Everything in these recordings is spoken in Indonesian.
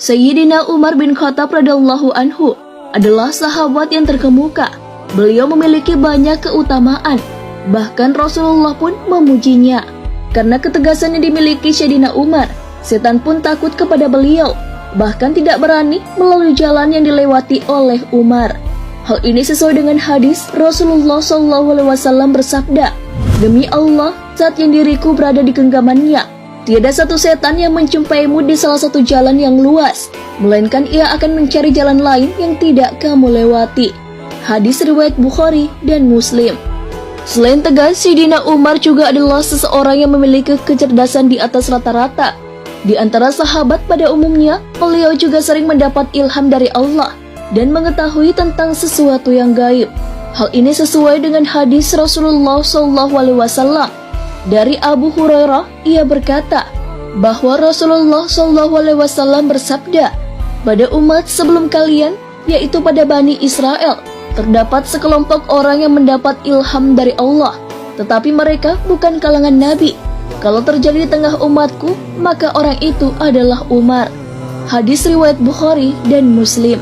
Sayyidina Umar bin Khattab radhiyallahu anhu adalah sahabat yang terkemuka. Beliau memiliki banyak keutamaan. Bahkan Rasulullah pun memujinya. Karena ketegasan yang dimiliki Sayyidina Umar, setan pun takut kepada beliau, bahkan tidak berani melalui jalan yang dilewati oleh Umar. Hal ini sesuai dengan hadis Rasulullah SAW bersabda, "Demi Allah, saat yang diriku berada di genggamannya, tiada satu setan yang menjumpaimu di salah satu jalan yang luas, melainkan ia akan mencari jalan lain yang tidak kamu lewati." Hadis riwayat Bukhari dan Muslim. Selain tegas, Sayyidina Umar juga adalah seseorang yang memiliki kecerdasan di atas rata-rata. Di antara sahabat pada umumnya, beliau juga sering mendapat ilham dari Allah dan mengetahui tentang sesuatu yang gaib. Hal ini sesuai dengan hadis Rasulullah SAW. Dari Abu Hurairah, ia berkata bahwa Rasulullah SAW bersabda, "Pada umat sebelum kalian, yaitu pada Bani Israel, terdapat sekelompok orang yang mendapat ilham dari Allah, tetapi mereka bukan kalangan Nabi. Kalau terjadi di tengah umatku, maka orang itu adalah Umar." Hadis riwayat Bukhari dan Muslim.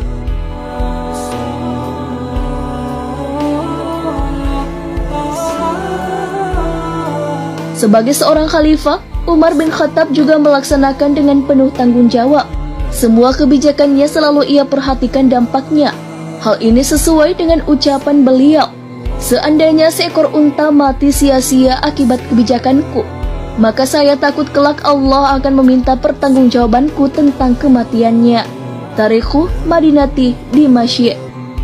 Sebagai seorang khalifah, Umar bin Khattab juga melaksanakan dengan penuh tanggung jawab. Semua kebijakannya selalu ia perhatikan dampaknya. Hal ini sesuai dengan ucapan beliau, "Seandainya seekor unta mati sia-sia akibat kebijakanku, maka saya takut kelak Allah akan meminta pertanggungjawabanku tentang kematiannya." Tarikhu Madinati Dimasyi.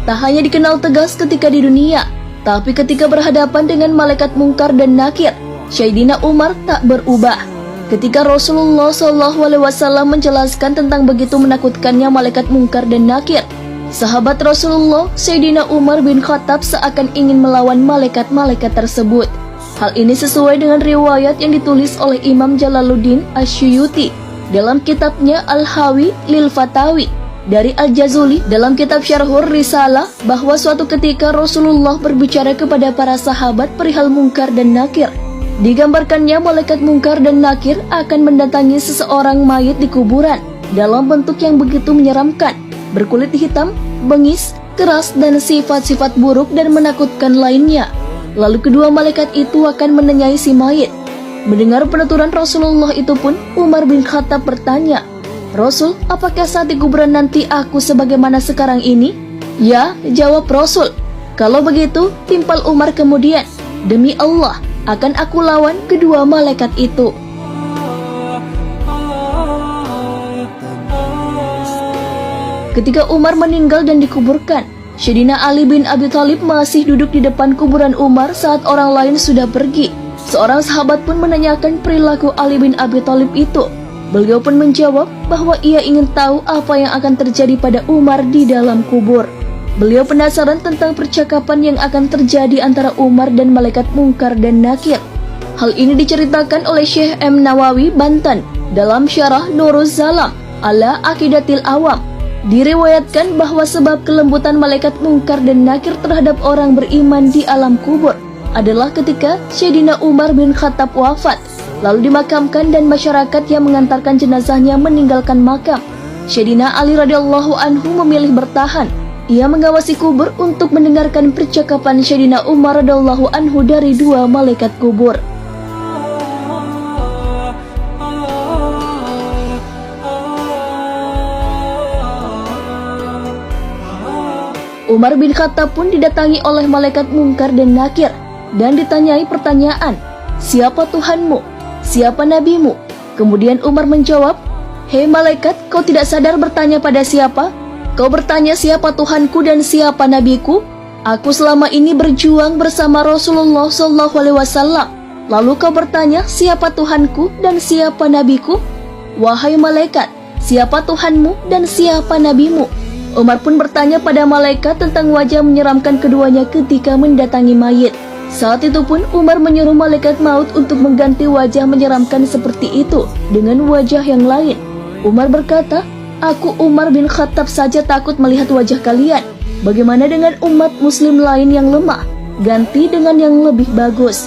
Tak hanya dikenal tegas ketika di dunia, tapi ketika berhadapan dengan malaikat mungkar dan nakir, Sayyidina Umar tak berubah. Ketika Rasulullah SAW menjelaskan tentang begitu menakutkannya malaikat mungkar dan nakir, sahabat Rasulullah Sayyidina Umar bin Khattab seakan ingin melawan malaikat-malaikat tersebut. Hal ini sesuai dengan riwayat yang ditulis oleh Imam Jalaluddin Asyuyuti dalam kitabnya Al-Hawi lil Fatawi, dari Al-Jazuli dalam kitab Syarhur Risalah, bahwa suatu ketika Rasulullah berbicara kepada para sahabat perihal mungkar dan nakir. Digambarkannya malaikat mungkar dan nakir akan mendatangi seseorang mayit di kuburan dalam bentuk yang begitu menyeramkan, berkulit hitam, bengis, keras, dan sifat-sifat buruk dan menakutkan lainnya. Lalu kedua malaikat itu akan menenyai si mayit. Mendengar penuturan Rasulullah itu pun, Umar bin Khattab bertanya, "Rasul, apakah saat di kuburan nanti aku sebagaimana sekarang ini?" "Ya," jawab Rasul. Kalau begitu, timpal Umar kemudian, "Demi Allah, akan aku lawan kedua malaikat itu." Ketika Umar meninggal dan dikuburkan, Sayyidina Ali bin Abi Thalib masih duduk di depan kuburan Umar saat orang lain sudah pergi. Seorang sahabat pun menanyakan perilaku Ali bin Abi Thalib itu. Beliau pun menjawab bahwa ia ingin tahu apa yang akan terjadi pada Umar di dalam kubur. Beliau penasaran tentang percakapan yang akan terjadi antara Umar dan malaikat mungkar dan nakir. Hal ini diceritakan oleh Syekh M. Nawawi Banten dalam Syarah Nuruz Zalam ala Aqidatil Awam. Diriwayatkan bahwa sebab kelembutan malaikat mungkar dan nakir terhadap orang beriman di alam kubur adalah ketika Sayyidina Umar bin Khattab wafat, lalu dimakamkan dan masyarakat yang mengantarkan jenazahnya meninggalkan makam. Sayyidina Ali radhiyallahu anhu memilih bertahan. Ia mengawasi kubur untuk mendengarkan percakapan Sayyidina Umar radhiyallahu anhu dari dua malaikat kubur. Umar bin Khattab pun didatangi oleh malaikat mungkar dan nakir dan ditanyai pertanyaan, "Siapa Tuhanmu? Siapa nabimu?" Kemudian Umar menjawab, "Hei malaikat, kau tidak sadar bertanya pada siapa? Kau bertanya siapa Tuhanku dan siapa nabiku? Aku selama ini berjuang bersama Rasulullah SAW. Lalu kau bertanya siapa Tuhanku dan siapa nabiku? Wahai malaikat, siapa Tuhanmu dan siapa nabimu?" Umar pun bertanya pada malaikat tentang wajah menyeramkan keduanya ketika mendatangi mayit. Saat itu pun Umar menyuruh malaikat maut untuk mengganti wajah menyeramkan seperti itu dengan wajah yang lain. Umar berkata, "Aku Umar bin Khattab saja takut melihat wajah kalian. Bagaimana dengan umat muslim lain yang lemah? Ganti dengan yang lebih bagus."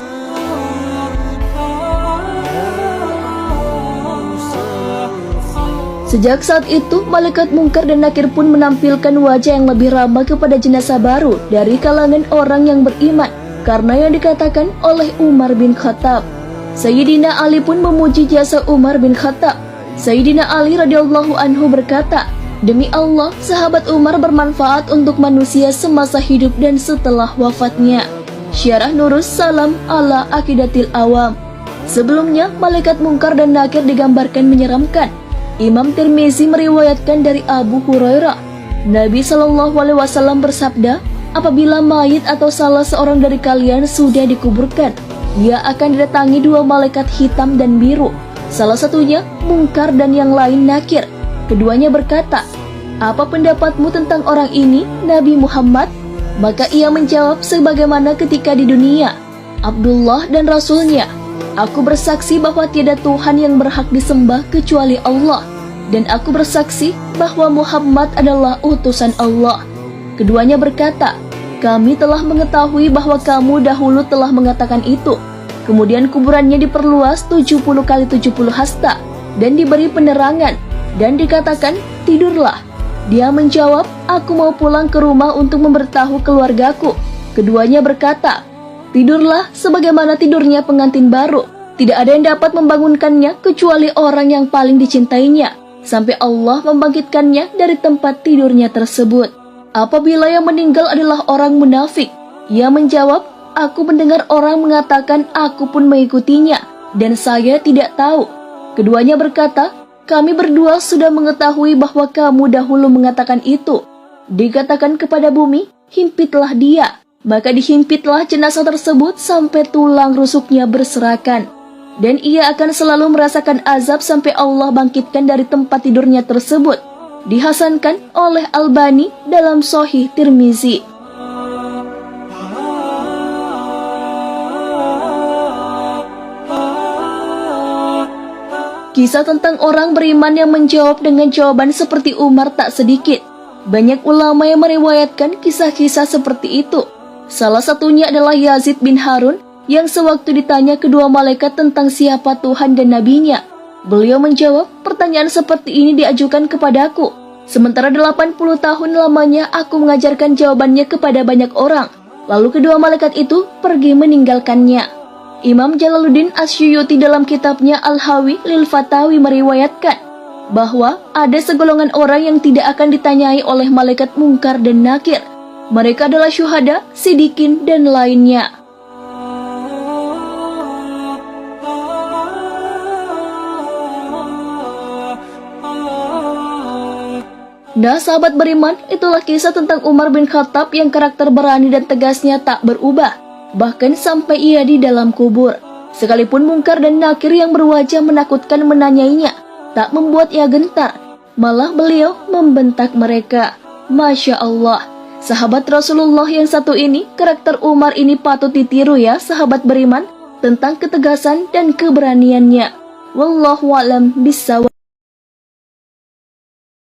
Sejak saat itu, malaikat mungkar dan nakir pun menampilkan wajah yang lebih ramah kepada jenazah baru dari kalangan orang yang beriman, karena yang dikatakan oleh Umar bin Khattab. Sayyidina Ali pun memuji jasa Umar bin Khattab. Sayyidina Ali radhiyallahu anhu berkata, "Demi Allah, sahabat Umar bermanfaat untuk manusia semasa hidup dan setelah wafatnya." Syarah Nurus Salam ala Aqidatil Awam. Sebelumnya, malaikat mungkar dan nakir digambarkan menyeramkan. Imam Tirmizi meriwayatkan dari Abu Hurairah, Nabi SAW bersabda, apabila mayit atau salah seorang dari kalian sudah dikuburkan, ia akan didatangi dua malaikat hitam dan biru. Salah satunya mungkar dan yang lain nakir. Keduanya berkata, "Apa pendapatmu tentang orang ini, Nabi Muhammad?" Maka ia menjawab sebagaimana ketika di dunia, "Abdullah dan Rasulnya. Aku bersaksi bahwa tiada Tuhan yang berhak disembah kecuali Allah, dan aku bersaksi bahwa Muhammad adalah utusan Allah." Keduanya berkata, "Kami telah mengetahui bahwa kamu dahulu telah mengatakan itu." Kemudian kuburannya diperluas 70 kali 70 hasta dan diberi penerangan, dan dikatakan, "Tidurlah." Dia menjawab, "Aku mau pulang ke rumah untuk memberitahu keluargaku." Keduanya berkata, "Tidurlah sebagaimana tidurnya pengantin baru. Tidak ada yang dapat membangunkannya kecuali orang yang paling dicintainya, sampai Allah membangkitkannya dari tempat tidurnya tersebut." Apabila yang meninggal adalah orang munafik, ia menjawab, "Aku mendengar orang mengatakan aku pun mengikutinya, dan saya tidak tahu." Keduanya berkata, "Kami berdua sudah mengetahui bahwa kamu dahulu mengatakan itu." Dikatakan kepada bumi, "Himpitlah dia." Maka dihimpitlah jenazah tersebut sampai tulang rusuknya berserakan. Dan ia akan selalu merasakan azab sampai Allah bangkitkan dari tempat tidurnya tersebut. Dihasankan oleh Albani dalam Sahih Tirmizi. Kisah tentang orang beriman yang menjawab dengan jawaban seperti Umar tak sedikit. Banyak ulama yang meriwayatkan kisah-kisah seperti itu. Salah satunya adalah Yazid bin Harun yang sewaktu ditanya kedua malaikat tentang siapa Tuhan dan nabinya, beliau menjawab, "Pertanyaan seperti ini diajukan kepadaku. Sementara 80 tahun lamanya aku mengajarkan jawabannya kepada banyak orang. Lalu kedua malaikat itu pergi meninggalkannya." Imam Jalaluddin Asyuyuti dalam kitabnya Al-Hawi lil Fatawi meriwayatkan bahwa ada segolongan orang yang tidak akan ditanyai oleh malaikat mungkar dan nakir. Mereka adalah syuhada, sidikin, dan lainnya. Nah, sahabat beriman, itulah kisah tentang Umar bin Khattab yang karakter berani dan tegasnya tak berubah, bahkan sampai ia di dalam kubur. Sekalipun mungkar dan nakir yang berwajah menakutkan menanyainya, tak membuat ia gentar, malah beliau membentak mereka. Masya Allah. Sahabat Rasulullah yang satu ini, karakter Umar ini patut ditiru ya sahabat beriman, tentang ketegasan dan keberaniannya. Wallahu a'lam bishawab.